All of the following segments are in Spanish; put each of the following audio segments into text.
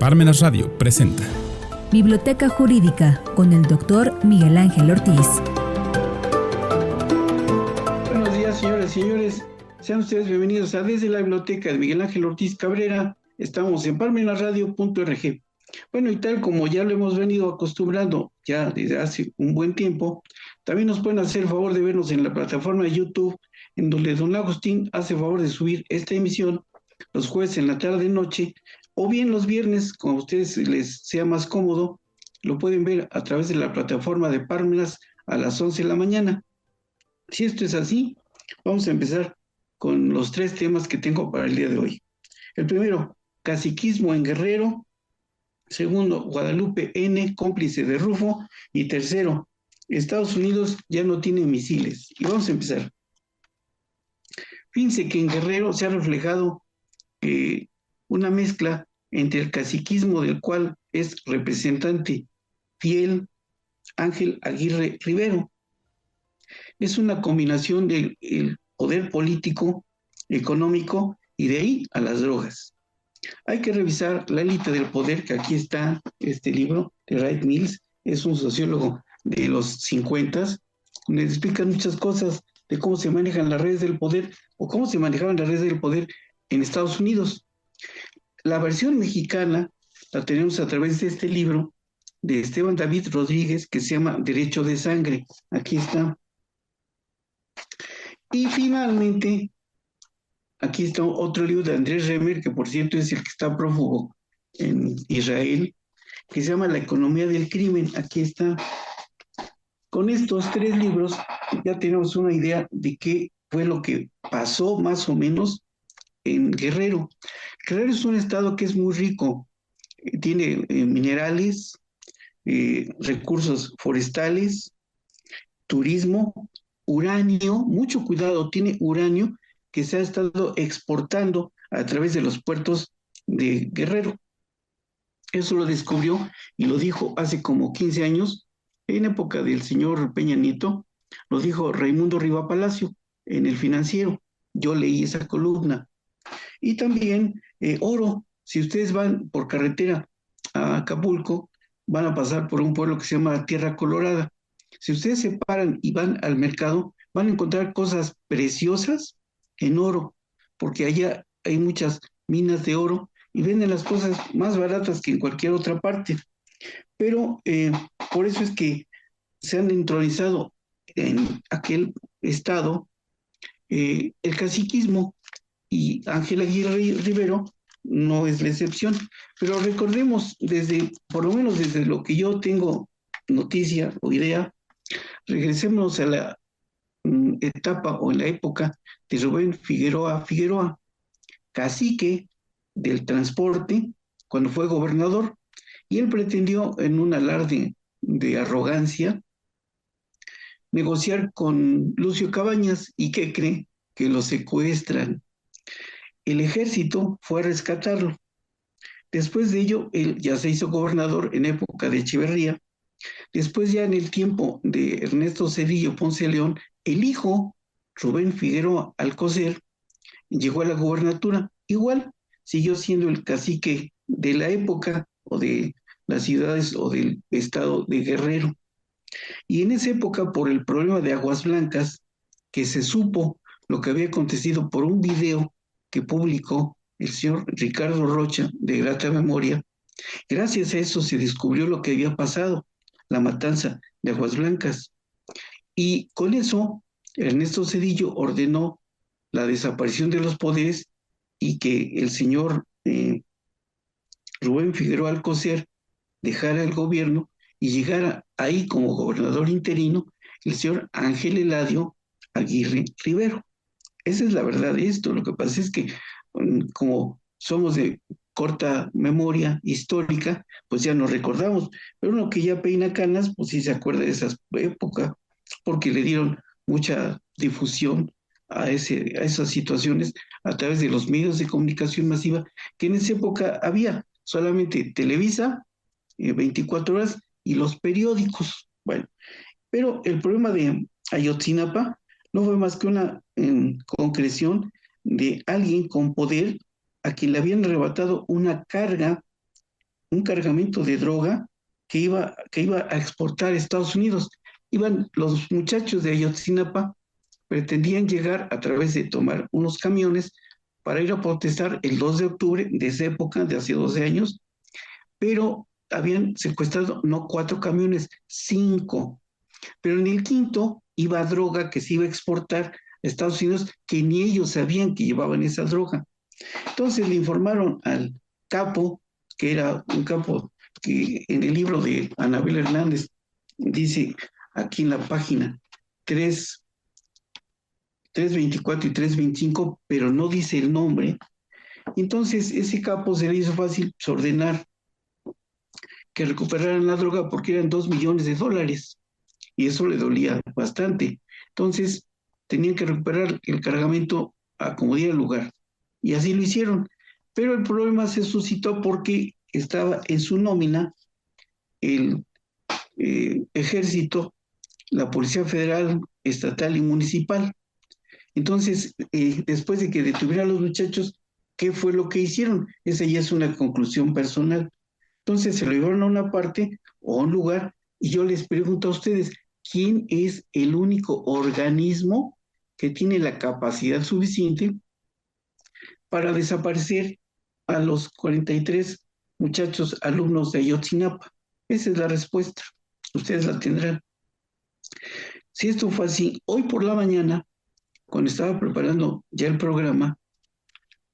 Parmenas Radio presenta Biblioteca Jurídica con el doctor Miguel Ángel Ortiz. Buenos días, señoras y señores. Sean ustedes bienvenidos a Desde la Biblioteca de Miguel Ángel Ortiz Cabrera. Estamos en parmenasradio.org. Bueno, y tal como ya lo hemos venido acostumbrando ya desde hace un buen tiempo, también nos pueden hacer el favor de vernos en la plataforma de YouTube, en donde don Agustín hace favor de subir esta emisión los jueves en la tarde-noche, o bien los viernes, como a ustedes les sea más cómodo, lo pueden ver a través de la plataforma de Parmenas a las 11 de la mañana. Si esto es así, vamos a empezar con los tres temas que tengo para el día de hoy. El primero, caciquismo en Guerrero. Segundo, Guadalupe N., cómplice de Rufo. Y tercero, Estados Unidos ya no tiene misiles. Y vamos a empezar. Fíjense que en Guerrero se ha reflejado una mezcla entre el caciquismo, del cual es representante fiel Ángel Aguirre Rivero. Es una combinación del poder político, económico y de ahí a las drogas. Hay que revisar La élite del poder, que aquí está este libro de Wright Mills, es un sociólogo de los 50, donde explican muchas cosas de cómo se manejan las redes del poder o cómo se manejaban las redes del poder en Estados Unidos. La versión mexicana la tenemos a través de este libro de Esteban David Rodríguez, que se llama Derecho de Sangre. Aquí está. Y finalmente, aquí está otro libro de Andrés Remer, que por cierto es el que está prófugo en Israel, que se llama La economía del crimen. Aquí está. Con estos tres libros ya tenemos una idea de qué fue lo que pasó más o menos en Guerrero. Guerrero es un estado que es muy rico, tiene minerales, recursos forestales, turismo, uranio, mucho cuidado, tiene uranio que se ha estado exportando a través de los puertos de Guerrero. Eso lo descubrió y lo dijo hace como 15 años, en época del señor Peña Nieto, lo dijo Raimundo Riva Palacio en El Financiero. Yo leí esa columna. Y también oro. Si ustedes van por carretera a Acapulco, van a pasar por un pueblo que se llama Tierra Colorada. Si ustedes se paran y van al mercado, van a encontrar cosas preciosas en oro, porque allá hay muchas minas de oro y venden las cosas más baratas que en cualquier otra parte. Pero por eso es que se han entronizado en aquel estado el caciquismo, y Ángel Aguirre Rivero no es la excepción. Pero recordemos, por lo menos desde lo que yo tengo noticia o idea, regresemos a la etapa o en la época de Rubén Figueroa Figueroa, cacique del transporte cuando fue gobernador, y él pretendió en un alarde de arrogancia negociar con Lucio Cabañas. ¿Y qué cree? Que lo secuestran. El ejército fue a rescatarlo. Después de ello, él ya se hizo gobernador en época de Echeverría. Después, ya en el tiempo de Ernesto Zedillo Ponce de León, el hijo, Rubén Figueroa Alcocer, llegó a la gobernatura. Igual, siguió siendo el cacique de la época o de las ciudades o del estado de Guerrero. Y en esa época, por el problema de Aguas Blancas, que se supo lo que había acontecido por un video que publicó el señor Ricardo Rocha, de grata memoria, gracias a eso se descubrió lo que había pasado, la matanza de Aguas Blancas. Y con eso, Ernesto Zedillo ordenó la desaparición de los poderes y que el señor Rubén Figueroa Alcocer dejara el gobierno y llegara ahí como gobernador interino el señor Ángel Eladio Aguirre Rivero. Esa es la verdad de esto. Lo que pasa es que como somos de corta memoria histórica, pues ya nos recordamos, pero uno que ya peina canas, pues sí se acuerda de esa época, porque le dieron mucha difusión a esas situaciones a través de los medios de comunicación masiva, que en esa época había solamente Televisa, 24 horas, y los periódicos. Bueno, pero el problema de Ayotzinapa no fue más que una concreción de alguien con poder a quien le habían arrebatado una carga un cargamento de droga que iba a exportar a Estados Unidos. Iban los muchachos de Ayotzinapa, pretendían llegar a través de tomar unos camiones para ir a protestar el 2 de octubre de esa época, de hace 12 años, pero habían secuestrado no 4 camiones, 5. Pero en el quinto iba droga que se iba a exportar a Estados Unidos, que ni ellos sabían que llevaban esa droga. Entonces le informaron al capo, que era un capo que en el libro de Anabel Hernández dice aquí en la página 3, 324 y 325, pero no dice el nombre. Entonces ese capo se le hizo fácil ordenar que recuperaran la droga porque eran $2 millones y eso le dolía bastante. Entonces tenían que recuperar el cargamento a como diera lugar y así lo hicieron. Pero el problema se suscitó porque estaba en su nómina el ejército, la Policía Federal, estatal y municipal. Entonces, después de que detuvieran a los muchachos, ¿qué fue lo que hicieron? Esa ya es una conclusión personal. Entonces se lo llevaron a una parte o a un lugar y yo les pregunto a ustedes, ¿quién es el único organismo que tiene la capacidad suficiente para desaparecer a los 43 muchachos alumnos de Ayotzinapa? Esa es la respuesta. Ustedes la tendrán. Si esto fue así, hoy por la mañana, cuando estaba preparando ya el programa,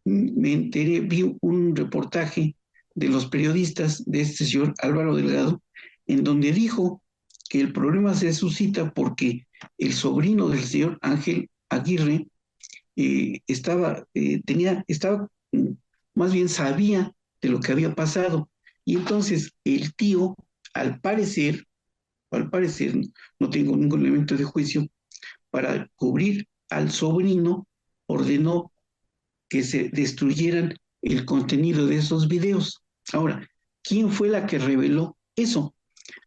me enteré, vi un reportaje de los periodistas de este señor Álvaro Delgado, en donde dijo que el problema se suscita porque el sobrino del señor Ángel Aguirre estaba, más bien sabía de lo que había pasado. Y entonces el tío, al parecer, no tengo ningún elemento de juicio, para cubrir al sobrino, ordenó que se destruyeran el contenido de esos videos. Ahora, ¿quién fue la que reveló eso?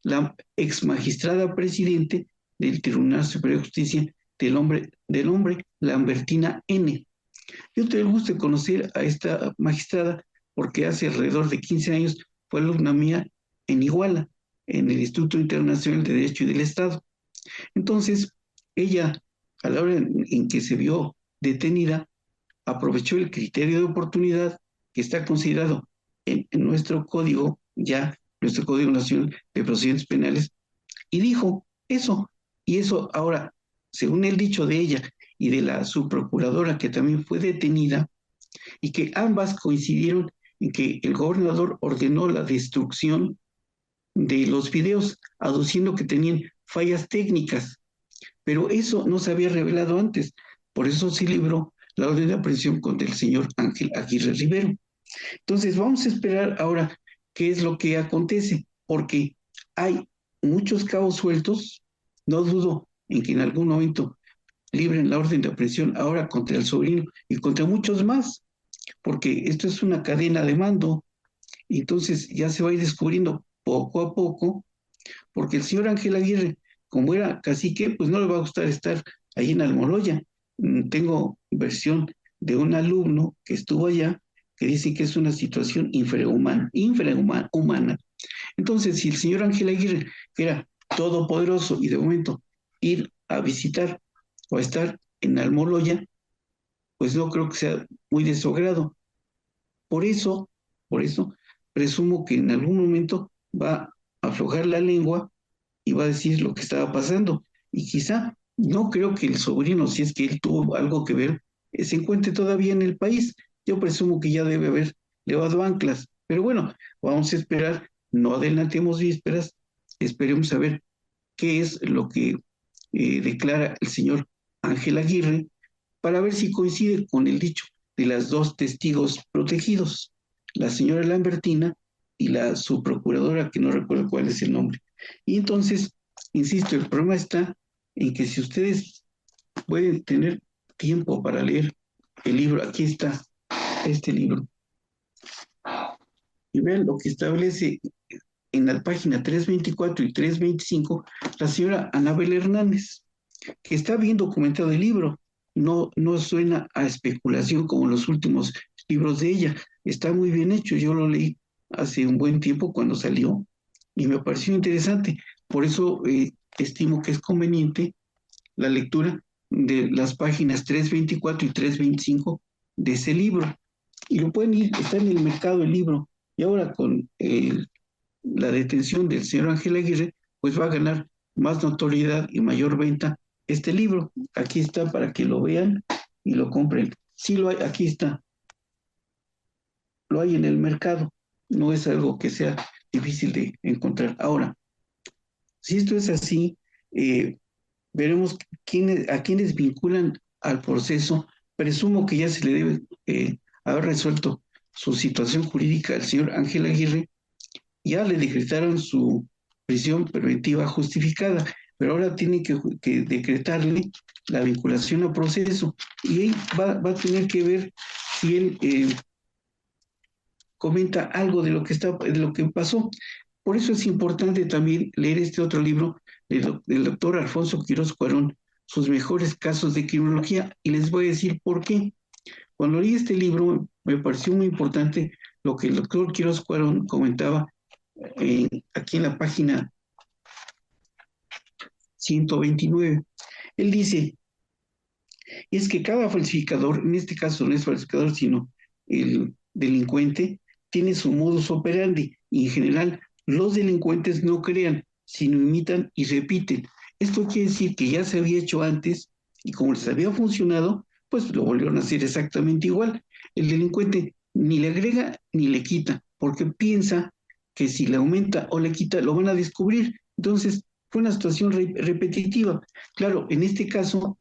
La ex magistrada presidente del Tribunal Superior de Justicia del hombre Lambertina N. Yo te gusto conocer a esta magistrada porque hace alrededor de 15 años fue alumna mía en Iguala, en el Instituto Internacional de Derecho y del Estado. Entonces, ella, a la hora en que se vio detenida, aprovechó el criterio de oportunidad que está considerado en nuestro código, ya nuestro Código Nacional de Procedimientos Penales, y dijo eso. Y eso ahora, según el dicho de ella y de la subprocuradora que también fue detenida, y que ambas coincidieron en que el gobernador ordenó la destrucción de los videos, aduciendo que tenían fallas técnicas, pero eso no se había revelado antes. Por eso se libró la orden de aprehensión contra el señor Ángel Aguirre Rivero. Entonces, vamos a esperar ahora qué es lo que acontece, porque hay muchos cabos sueltos. No dudo en que en algún momento libren la orden de aprehensión ahora contra el sobrino y contra muchos más, porque esto es una cadena de mando. Entonces, ya se va a ir descubriendo poco a poco, porque el señor Ángel Aguirre, como era cacique, pues no le va a gustar estar ahí en Almoloya. Tengo versión de un alumno que estuvo allá que dice que es una situación infrahumana. Entonces, si el señor Ángel Aguirre, que era todopoderoso y de momento ir a visitar o a estar en Almoloya, pues no creo que sea muy de su agrado. Por eso, presumo que en algún momento va a aflojar la lengua y va a decir lo que estaba pasando. Y quizá, no creo que el sobrino, si es que él tuvo algo que ver, se encuentre todavía en el país. Yo presumo que ya debe haber levado anclas. Pero bueno, vamos a esperar, no adelantemos vísperas, esperemos a ver qué es lo que declara el señor Ángel Aguirre para ver si coincide con el dicho de las dos testigos protegidos, la señora Lambertina y la subprocuradora, que no recuerdo cuál es el nombre. Y entonces, insisto, el problema está en que si ustedes pueden tener tiempo para leer el libro, aquí está este libro, y vean lo que establece en la página 324 y 325 la señora Anabel Hernández, que está bien documentado el libro, no suena a especulación como los últimos libros de ella, está muy bien hecho, yo lo leí hace un buen tiempo cuando salió y me pareció interesante. Por eso estimo que es conveniente la lectura de las páginas 324 y 325 de ese libro. Y lo pueden ir, está en el mercado el libro. Y ahora con la detención del señor Ángel Aguirre, pues va a ganar más notoriedad y mayor venta este libro. Aquí está para que lo vean y lo compren. Sí lo hay, aquí está, lo hay en el mercado. No es algo que sea difícil de encontrar. Ahora, si esto es así, eh, veremos a quiénes vinculan al proceso. Presumo que ya se le debe haber resuelto su situación jurídica al señor Ángel Aguirre. Ya le decretaron su prisión preventiva justificada, pero ahora tiene que decretarle la vinculación al proceso y él va a tener que ver si él comenta algo de lo que pasó. Por eso es importante también leer este otro libro del doctor Alfonso Quiroz Cuarón, sus mejores casos de criminología, y les voy a decir por qué. Cuando leí este libro me pareció muy importante lo que el doctor Quiroz Cuarón comentaba aquí en la página 129. Él dice, es que cada falsificador, en este caso no es falsificador, sino el delincuente, tiene su modus operandi y en general los delincuentes no crean, sino imitan y repiten. Esto quiere decir que ya se había hecho antes y como les había funcionado, pues lo volvieron a hacer exactamente igual. El delincuente ni le agrega ni le quita, porque piensa que si le aumenta o le quita, lo van a descubrir. Entonces, fue una situación repetitiva. Claro, en este caso,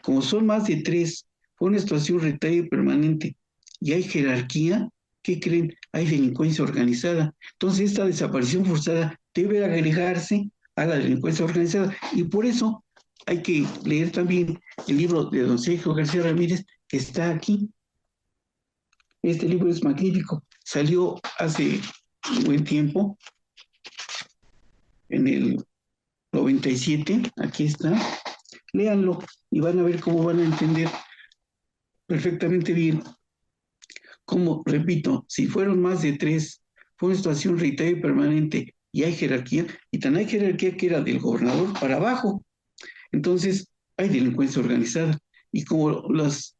como son más de tres, fue una situación retail permanente y hay jerarquía, ¿qué creen? Hay delincuencia organizada. Entonces, esta desaparición forzada debe agregarse a la delincuencia organizada y por eso hay que leer también el libro de don Sergio García Ramírez que está aquí. Este libro es magnífico, salió hace un buen tiempo, en el 97, aquí está. Léanlo y van a ver cómo van a entender perfectamente bien cómo, repito, si fueron más de tres, fue una situación reiterada y permanente y hay jerarquía, y tan hay jerarquía que era del gobernador para abajo. Entonces, hay delincuencia organizada. Y como los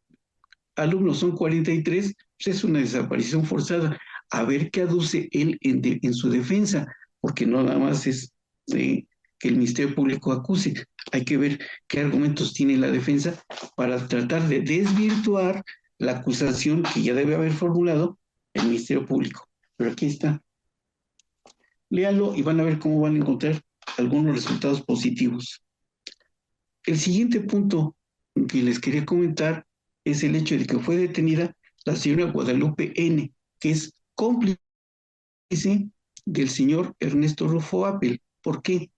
alumnos son 43, pues es una desaparición forzada. A ver qué aduce él en su defensa, porque no nada más es que el Ministerio Público acuse. Hay que ver qué argumentos tiene la defensa para tratar de desvirtuar la acusación que ya debe haber formulado el Ministerio Público. Pero aquí está. Léalo y van a ver cómo van a encontrar algunos resultados positivos. El siguiente punto que les quería comentar es el hecho de que fue detenida la señora Guadalupe N., que es cómplice del señor Ernesto Rufo Appel. ¿Por qué?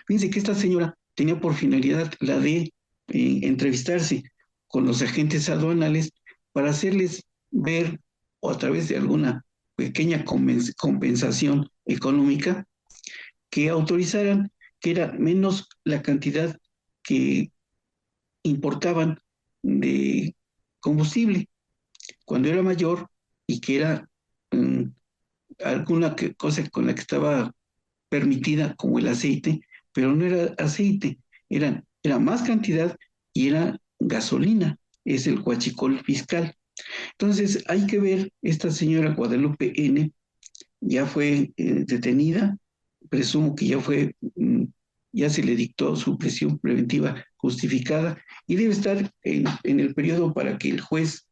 Fíjense que esta señora tenía por finalidad la de entrevistarse con los agentes aduanales para hacerles ver, o a través de alguna pequeña compensación económica, que autorizaran que era menos la cantidad que importaban de combustible cuando era mayor y que era alguna cosa con la que estaba permitida como el aceite, pero no era aceite, era más cantidad y era gasolina, es el huachicol fiscal. Entonces hay que ver, esta señora Guadalupe N. ya fue detenida, presumo que ya se le dictó su prisión preventiva justificada y debe estar en el periodo para que el juez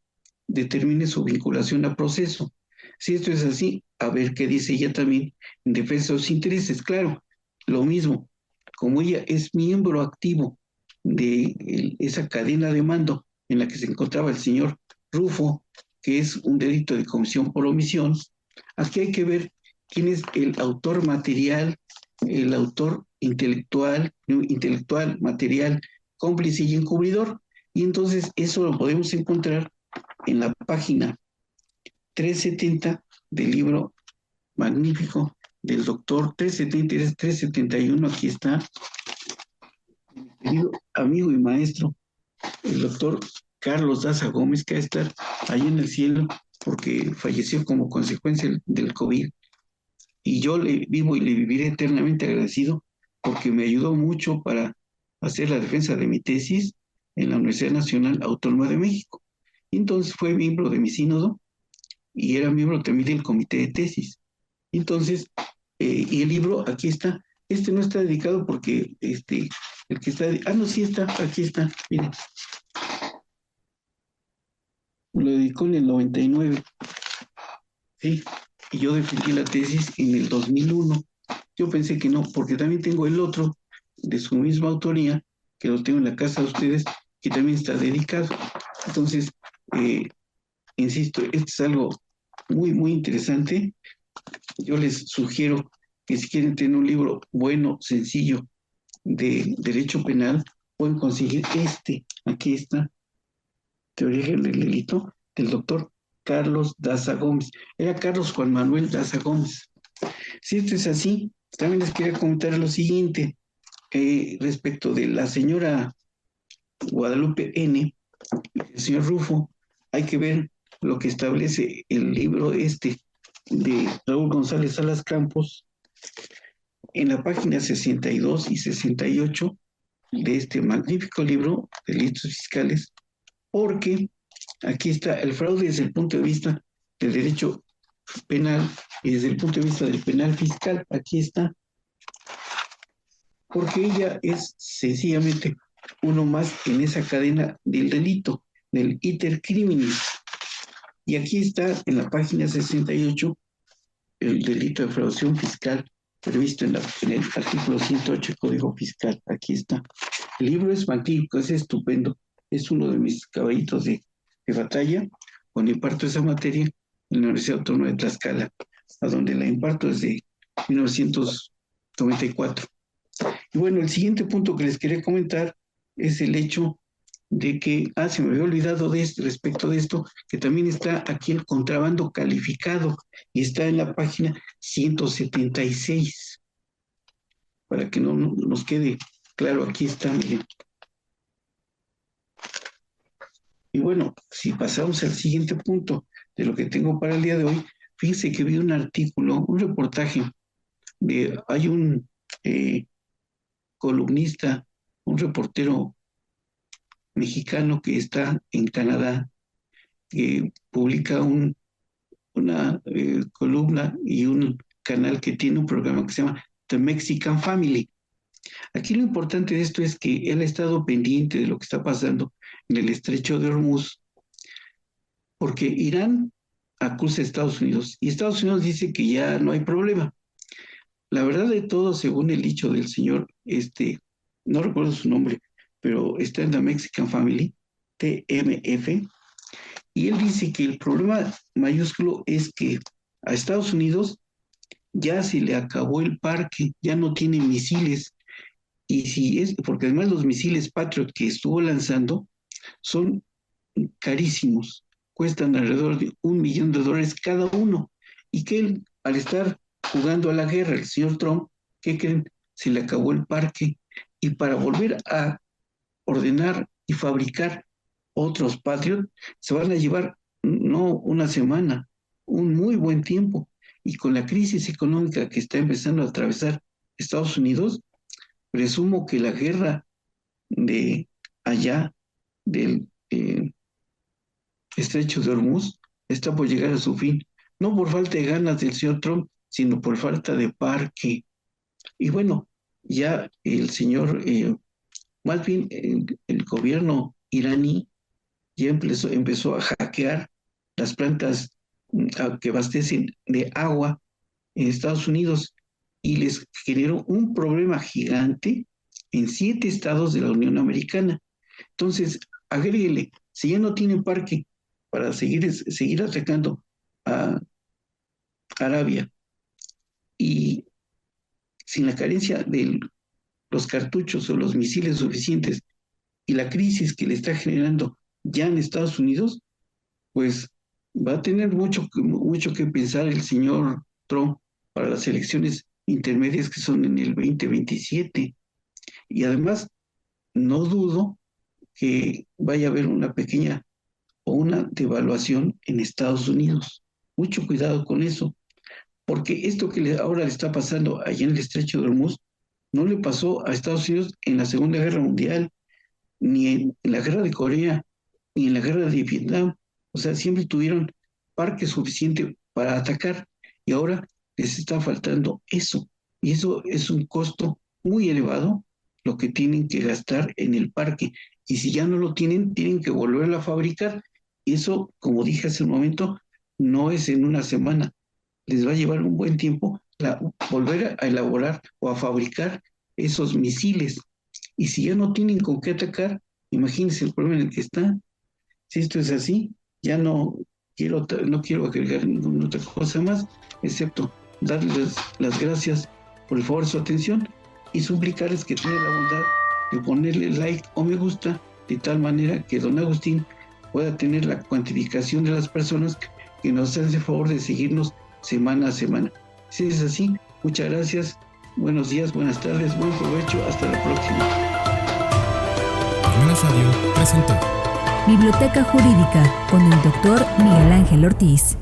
determine su vinculación a proceso. Si esto es así, a ver qué dice ella también en defensa de sus intereses. Claro, lo mismo, como ella es miembro activo de esa cadena de mando en la que se encontraba el señor Rufo, que es un delito de comisión por omisión, aquí hay que ver quién es el autor material, el autor intelectual, material, cómplice y encubridor. Y entonces eso lo podemos encontrar en la página 370 del libro magnífico del doctor 370 y 371, aquí está, querido amigo y maestro, el doctor Carlos Daza Gómez, que va a estar ahí en el cielo porque falleció como consecuencia del COVID. y yo le vivo y le viviré eternamente agradecido porque me ayudó mucho para hacer la defensa de mi tesis en la Universidad Nacional Autónoma de México. Y entonces fue miembro de mi sínodo y era miembro también del comité de tesis. Entonces, y el libro, aquí está. Este no está dedicado porque el que está, no, sí está, aquí está, miren, lo dedicó en el 99, sí, y yo defendí la tesis en el 2001. Yo pensé que no, porque también tengo el otro de su misma autoría, que lo tengo en la casa de ustedes, que también está dedicado. Entonces, eh, insisto, esto es algo muy, muy interesante. Yo les sugiero que si quieren tener un libro bueno, sencillo, de derecho penal, pueden conseguir aquí está, Teoría del Delito, del doctor Carlos Daza Gómez. Era Carlos Juan Manuel Daza Gómez. Si esto es así, también les quería comentar lo siguiente, respecto de la señora Guadalupe N., el señor Rufo, hay que ver lo que establece el libro de Raúl González Salas Campos en la página 62 y 68 de este magnífico libro, Delitos Fiscales, porque aquí está el fraude desde el punto de vista del derecho penal y desde el punto de vista del penal fiscal. Aquí está, porque ella es sencillamente uno más en esa cadena del delito, del iter criminis. Y aquí está en la página 68 el delito de defraudación fiscal previsto en el artículo 108 del Código Fiscal. Aquí está. El libro es magnífico, es estupendo. Es uno de mis caballitos de batalla cuando imparto esa materia en la Universidad Autónoma de Tlaxcala, a donde la imparto desde 1994. Y bueno, el siguiente punto que les quería comentar es el hecho de que, se me había olvidado respecto de esto, que también está aquí el contrabando calificado y está en la página 176. Para que no nos quede claro, aquí está, miren. Y bueno, si pasamos al siguiente punto de lo que tengo para el día de hoy, fíjense que vi un artículo, un reportaje hay un columnista, un reportero mexicano que está en Canadá, que publica una columna y un canal que tiene un programa que se llama The Mexican Family. Aquí lo importante de esto es que él ha estado pendiente de lo que está pasando en el estrecho de Hormuz, porque Irán acusa a Estados Unidos y Estados Unidos dice que ya no hay problema. La verdad de todo, según el dicho del señor, no recuerdo su nombre, pero está en The Mexican Family, TMF, y él dice que el problema mayúsculo es que a Estados Unidos ya se le acabó el parque, ya no tiene misiles, y si es, porque además los misiles Patriot que estuvo lanzando son carísimos, cuestan alrededor de $1 millón cada uno, y que él, al estar jugando a la guerra, el señor Trump, ¿qué creen? Se le acabó el parque, y para volver a ordenar y fabricar otros Patriot, se van a llevar no una semana, un muy buen tiempo. Y con la crisis económica que está empezando a atravesar Estados Unidos, presumo que la guerra de allá, del estrecho de Hormuz, está por llegar a su fin. No por falta de ganas del señor Trump, sino por falta de parque. Y bueno, ya el señor, más bien el gobierno iraní ya empezó a hackear las plantas que abastecen de agua en Estados Unidos y les generó un problema gigante en 7 estados de la Unión Americana. Entonces, agréguele, si ya no tienen parque para seguir atacando a Arabia y sin la carencia de los cartuchos o los misiles suficientes y la crisis que le está generando ya en Estados Unidos, pues va a tener mucho que pensar el señor Trump para las elecciones intermedias que son en el 2027. Y además, no dudo que vaya a haber una pequeña o una devaluación en Estados Unidos. Mucho cuidado con eso, porque esto que ahora le está pasando allá en el Estrecho de Hormuz no le pasó a Estados Unidos en la Segunda Guerra Mundial, ni en la Guerra de Corea, ni en la Guerra de Vietnam. O sea, siempre tuvieron parque suficiente para atacar y ahora les está faltando eso. Y eso es un costo muy elevado lo que tienen que gastar en el parque. Y si ya no lo tienen, tienen que volverlo a fabricar. Y eso, como dije hace un momento, no es en una semana. Les va a llevar un buen tiempo volver a elaborar o a fabricar esos misiles. Y si ya no tienen con qué atacar, imagínense el problema en el que está. Si esto es así, ya no quiero agregar ninguna otra cosa más, excepto darles las gracias por el favor de su atención y suplicarles que tengan la bondad de ponerle like o me gusta, de tal manera que don Agustín pueda tener la cuantificación de las personas que nos hacen el favor de seguirnos semana a semana. Si es así, muchas gracias, buenos días, buenas tardes, buen provecho, hasta la próxima. Radio presentó Biblioteca Jurídica con el doctor Miguel Ángel Ortiz.